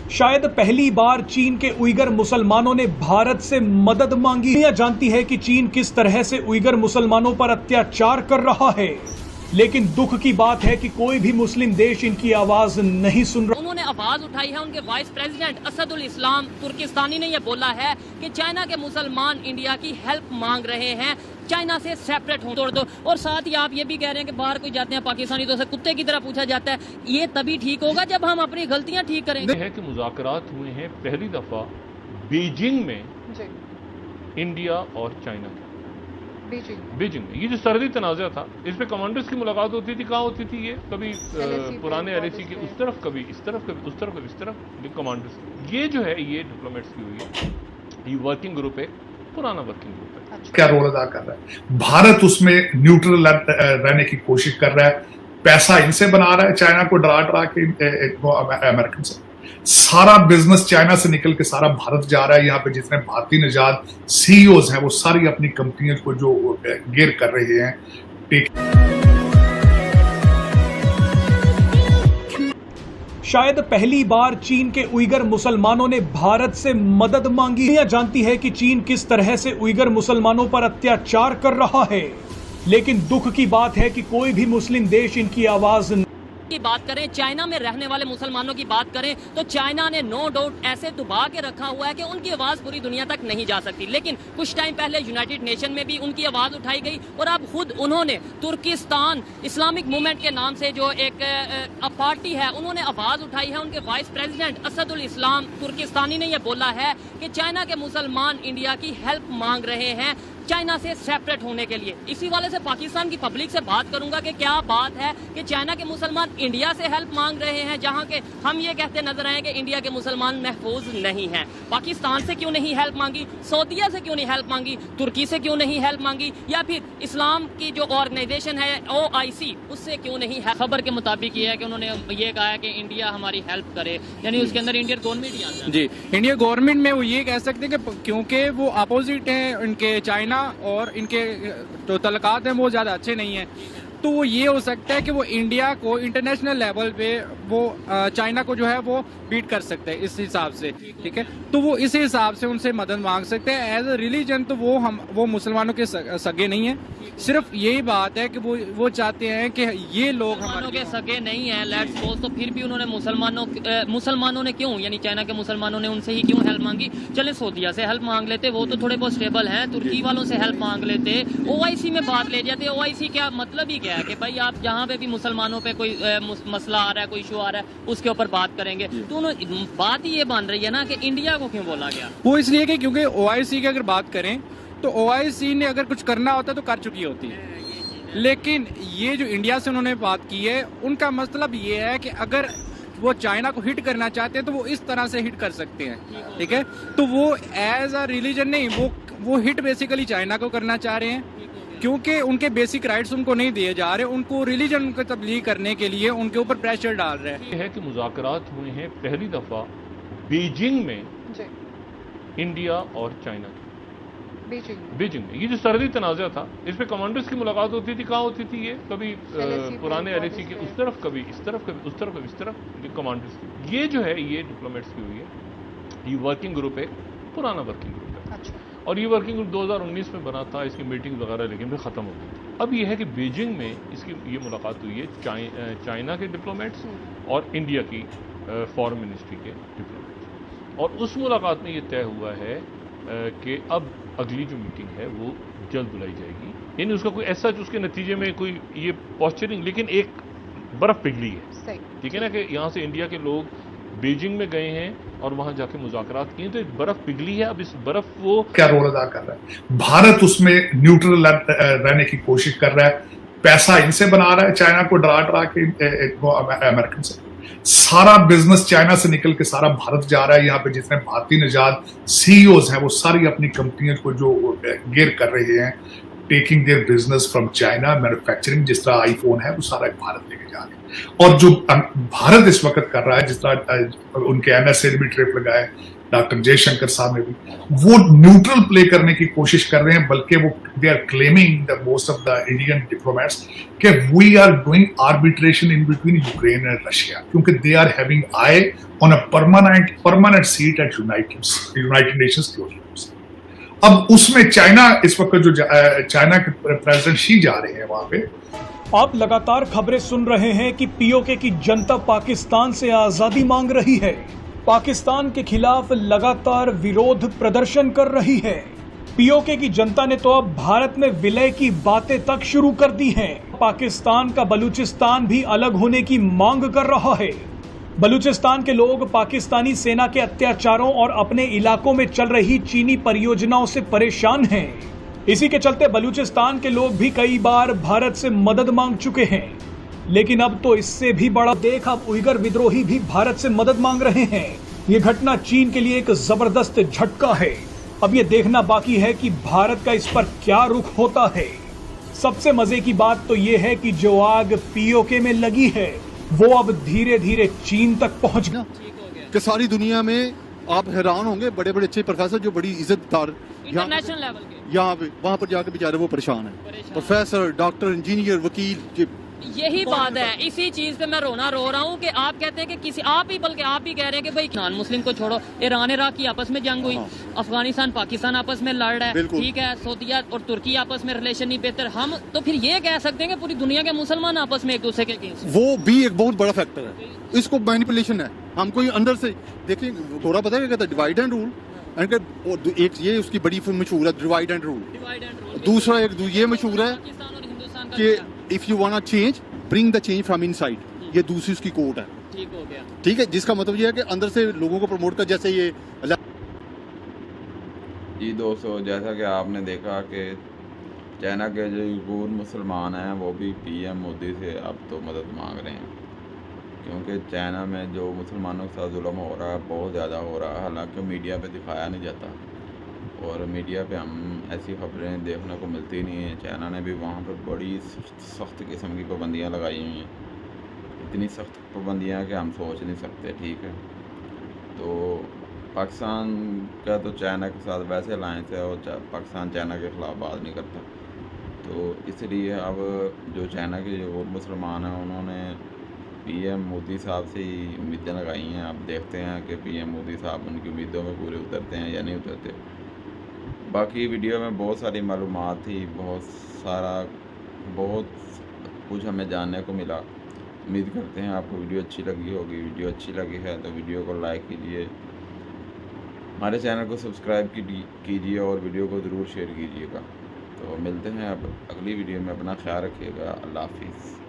शायद पहली बार चीन के उइगर मुसलमानों ने भारत से मदद मांगी। दुनिया जानती है कि चीन किस तरह से उइगर मुसलमानों पर अत्याचार कर रहा है, लेकिन दुख की बात है कि कोई भी मुस्लिम देश इनकी आवाज नहीं सुन रहा। उन्होंने आवाज उठाई है। उनके वाइस प्रेसिडेंट असदुल इस्लाम तुर्किस्तानी ने यह बोला है कि चाइना के मुसलमान इंडिया की हेल्प मांग रहे हैं, चाइना से सेपरेट हो तोड़ दो। और साथ ही आप ये भी कह रहे हैं कि बाहर कोई जाते हैं पाकिस्तानी तो उसे कुत्ते की तरह पूछा जाता है। ये तभी ठीक होगा जब हम अपनी गलतियां ठीक करेंगे। है कि मुज़ाकरात हुए हैं पहली दफा बीजिंग में जी। इंडिया और चाइना के। बीजिंग में ये जो सरहदी तनाज़ा था, इस पे कमांडर्स की मुलाकात होती थी। कहाँ होती थी? ये कभी पुराने LAC के उस तरफ, कभी इस तरफ, कभी उस तरफ, कभी इस तरफ कमांडर्स। ये जो है ये डिप्लोमेट्स की हुई है। ये वर्किंग ग्रुप है, पुराना वर्किंग ग्रुप है। क्या रोल अदा कर रहा है भारत? उसमें न्यूट्रल रहने की कोशिश कर रहा है, पैसा इनसे बना रहा है, चाइना को डरा डरा के अमेरिकन से। सारा बिजनेस चाइना से निकल के सारा भारत जा रहा है। यहाँ पे जितने भारतीय निजात CEOs हैं वो सारी अपनी कंपनियों को जो गिर कर रहे हैं। शायद पहली बार चीन के उइगर मुसलमानों ने भारत से मदद मांगी। दुनिया जानती है कि चीन किस तरह से उइगर मुसलमानों पर अत्याचार कर रहा है, लेकिन दुख की बात है कि कोई भी मुस्लिम देश इनकी आवाज की बात करें, चाइना में रहने वाले मुसलमानों की बात करें तो चाइना ने नो डाउट ऐसे दबा के रखा हुआ है कि उनकी आवाज पूरी दुनिया तक नहीं जा सकती। लेकिन कुछ टाइम पहले यूनाइटेड नेशन में भी उनकी आवाज उठाई गई और अब खुद उन्होंने तुर्किस्तान इस्लामिक मूवमेंट के नाम से जो एक पार्टी है, उन्होंने आवाज उठाई है। उनके वाइस प्रेसिडेंट असदुल इस्लाम तुर्किस्तानी ने यह बोला है कि चाइना के मुसलमान इंडिया की हेल्प मांग रहे हैं, चाइना से सेपरेट होने के लिए। इसी वाले से पाकिस्तान की पब्लिक से बात करूंगा कि क्या बात है कि चाइना के मुसलमान इंडिया से हेल्प मांग रहे हैं, जहां के हम ये कहते नजर आए कि इंडिया के मुसलमान महफूज नहीं हैं। पाकिस्तान से क्यों नहीं हेल्प मांगी, सऊदीया से क्यों नहीं हेल्प मांगी, तुर्की से क्यों नहीं हेल्प मांगी, या फिर इस्लाम की जो ऑर्गेनाइजेशन है OIC उससे क्यों नहीं है? खबर के मुताबिक ये है कि उन्होंने ये कहा है कि इंडिया हमारी हेल्प करे, यानी उसके अंदर इंडियन गवर्नमेंट ही आता है। जी, इंडिया गवर्नमेंट में वो ये कह सकते हैं कि क्योंकि वो अपोजिट है उनके चाइना और इनके जो तल्लुकात हैं वो ज़्यादा अच्छे नहीं हैं, तो वो ये हो सकता है कि वो इंडिया को इंटरनेशनल लेवल पे वो चाइना को जो है वो बीट कर सकते हैं इस हिसाब से। ठीक है, तो वो इस हिसाब से उनसे मदद मांग सकते हैं। एज अ रिलीजन तो वो मुसलमानों के सगे नहीं है। सिर्फ यही बात है कि वो चाहते हैं कि ये लोग मुसलमानों के सगे नहीं है, लेट्स सपोज, तो फिर भी उन्होंने मुसलमानों ने क्यों, यानी चाइना के मुसलमानों ने उनसे ही क्यों हेल्प मांगी? चले सऊदीया से हेल्प मांग लेते, वो तो थोड़े बहुत स्टेबल हैं। तुर्की वालों से हेल्प मांग लेते, OIC में बात ले जाते। OIC क्या मतलब ही क्या है कि भाई आप जहाँ पे भी मुसलमानों पे कोई मसला आ रहा है, कोई इशू आ रहा है, उसके ऊपर बात करेंगे। तो बात ही ये बन रही है ना कि इंडिया को क्यों बोला गया? वो इसलिए कि क्योंकि OIC की अगर बात करें तो OIC ने अगर कुछ करना होता तो कर चुकी होती है। लेकिन ये जो इंडिया से उन्होंने बात की है, उनका मतलब ये है कि अगर वो चाइना को हिट करना चाहते हैं तो वो इस तरह से हिट कर सकते हैं। ठीक है, तो वो एज अ रिलीजन नहीं, वो हिट बेसिकली चाइना को करना चाह रहे हैं, क्योंकि उनके बेसिक राइट्स उनको नहीं दिए जा रहे। उनको रिलीजन को तब्लीग करने के लिए उनके ऊपर प्रेशर डाल रहे हैं। ये है कि मुज़ाकरात हुए हैं पहली दफा बीजिंग में इंडिया और चाइना के। बीजिंग में ये जो सरहदी तनाज़ा था, इस पे कमांडर्स की मुलाकात होती थी। कहाँ होती थी? ये कभी पुराने LAC के उस तरफ, कभी इस तरफ, कभी उस तरफ, कभी इस तरफ कमांडर्स की। ये जो है ये डिप्लोमेट्स की हुई है। ये वर्किंग ग्रुप है, पुराना वर्किंग ग्रुप है। और ये वर्किंग ग्रुप 2019 में बना था, इसकी मीटिंग वगैरह लेकिन फिर ख़त्म हो गई। अब ये है कि बीजिंग में इसकी ये मुलाकात हुई है चाइना के डिप्लोमेट्स और इंडिया की फॉरेन मिनिस्ट्री के डिप्लोमेट्स। और उस मुलाकात में ये तय हुआ है कि अब अगली जो मीटिंग है वो जल्द बुलाई जाएगी। यानी उसका कोई ऐसा उसके नतीजे में कोई ये पॉस्चरिंग, लेकिन एक बर्फ़ पिघली है। ठीक है ना, कि यहाँ से इंडिया के लोग बीजिंग में गए हैं और वहां जाके मुज़ाकरात किए, तो एक बर्फ पिघली है। अब इस बर्फ वो क्या रोल अदा कर रहा है भारत? उसमें न्यूट्रल रहने की कोशिश कर रहा है, पैसा इनसे बना रहा है, चाइना को डरा डरा के अमेरिकन से। सारा बिजनेस चाइना से निकल के सारा भारत जा रहा है। यहाँ पे जितने भारतीय निजात CEOs हैं वो सारी अपनी कंपनियों को जो गिर कर रहे हैं, taking their business from China. Manufacturing जिस तरह iPhone है वो सारा भारत लेके जा रहे हैं। और जो भारत इस वक्त कर रहा है, जिस तरह उनके एमएसए ने भी ट्रिप लगाए, डॉक्टर जयशंकर साहब ने भी, वो न्यूट्रल प्ले करने की कोशिश कर रहे हैं, बल्कि वो they are claiming the most of the Indian diplomats कि we are doing arbitration in between Ukraine and Russia, क्योंकि they are having eye on a permanent seat at United Nations close. अब उसमें चाइना इस वक्त जो China के president Xi जा रहे हैं वहां पे। आप लगातार खबरें सुन रहे हैं कि पीओके की जनता पाकिस्तान से आजादी मांग रही है, पाकिस्तान के खिलाफ लगातार विरोध प्रदर्शन कर रही है। पीओके की जनता ने तो अब भारत में विलय की बातें तक शुरू कर दी हैं। पाकिस्तान का बलूचिस्तान भी अलग होने की मांग कर रहा है। बलूचिस्तान के लोग पाकिस्तानी सेना के अत्याचारों और अपने इलाकों में चल रही चीनी परियोजनाओं से परेशान हैं। इसी के चलते बलूचिस्तान के लोग भी कई बार भारत से मदद मांग चुके हैं, लेकिन अब तो इससे भी बड़ा देख, अब उइगर विद्रोही भी भारत से मदद मांग रहे हैं। ये घटना चीन के लिए एक जबरदस्त झटका है। अब ये देखना बाकी है कि भारत का इस पर क्या रुख होता है। सबसे मजे की बात तो ये है कि जो आग पीओके में लगी है वो अब धीरे धीरे चीन तक पहुंच गया कि सारी दुनिया में आप हैरान होंगे, बड़े बड़े अच्छे प्रोफेसर जो बड़ी इज्जतदार इंटरनेशनल लेवल के यहाँ पे वहाँ पर जाकर बेचारे वो परेशान है। प्रोफेसर, डॉक्टर, इंजीनियर, वकील, यही बात है। इसी चीज पे मैं रोना रो रहा हूँ कि आप कहते हैं कि किसी बल्कि आप ही कह रहे हैं कि भाई नॉन मुस्लिम को छोड़ो, ईरान इराक की आपस में जंग हुई, अफगानिस्तान पाकिस्तान आपस में लड़ रहा है, ठीक है, सऊदीया और तुर्की आपस में रिलेशन नहीं बेहतर, हम तो फिर ये कह सकते हैं कि पूरी दुनिया के मुसलमान आपस में एक दूसरे के अगेंस्ट। वो भी एक बहुत बड़ा फैक्टर है। इसको मैनिपुलेशन है। हम कोई अंदर से देखिए, थोड़ा पता है क्या कहता है, डिवाइड एंड रूल। एक ये उसकी बड़ी मशहूर है, डिवाइड एंड रूल। दूसरा एक ये मशहूर है कि if you want change, bring the change from inside. ये दूसरी उसकी कोट है। ठीक हो गया। ठीक है, जिसका मतलब ये है कि अंदर से लोगों को प्रमोट कर, जैसे ये जी दोस्तों, जैसा कि आपने देखा कि चाइना के जो उइगुर मुसलमान हैं वो भी पीएम मोदी से अब तो मदद मांग रहे हैं, क्योंकि चाइना में जो मुसलमानों के साथ जुल्म हो रहा है बहुत ज़्यादा हो रहा है। हालांकि मीडिया पे दिखाया नहीं जाता और मीडिया पे हम ऐसी खबरें देखने को मिलती नहीं हैं। चाइना ने भी वहाँ पर बड़ी सख्त किस्म की पाबंदियाँ लगाई हुई हैं, इतनी सख्त पाबंदियाँ कि हम सोच नहीं सकते। ठीक है, तो पाकिस्तान का तो चाइना के साथ वैसे अलायंस है और पाकिस्तान चाइना के ख़िलाफ़ बात नहीं करता, तो इसलिए अब जो चाइना के जो मुसलमान हैं उन्होंने पीएम मोदी साहब से ही उम्मीदें लगाई हैं। अब देखते हैं कि पीएम मोदी साहब उनकी उम्मीदों में पूरे उतरते हैं या नहीं उतरते। बाकी वीडियो में बहुत सारी मालूमात थी, बहुत कुछ हमें जानने को मिला। उम्मीद करते हैं आपको वीडियो अच्छी लगी होगी। वीडियो अच्छी लगी है तो वीडियो को लाइक कीजिए, हमारे चैनल को सब्सक्राइब कीजिए और वीडियो को ज़रूर शेयर कीजिएगा। तो मिलते हैं अब अगली वीडियो में। अपना ख्याल रखिएगा। अल्लाह हाफिज़।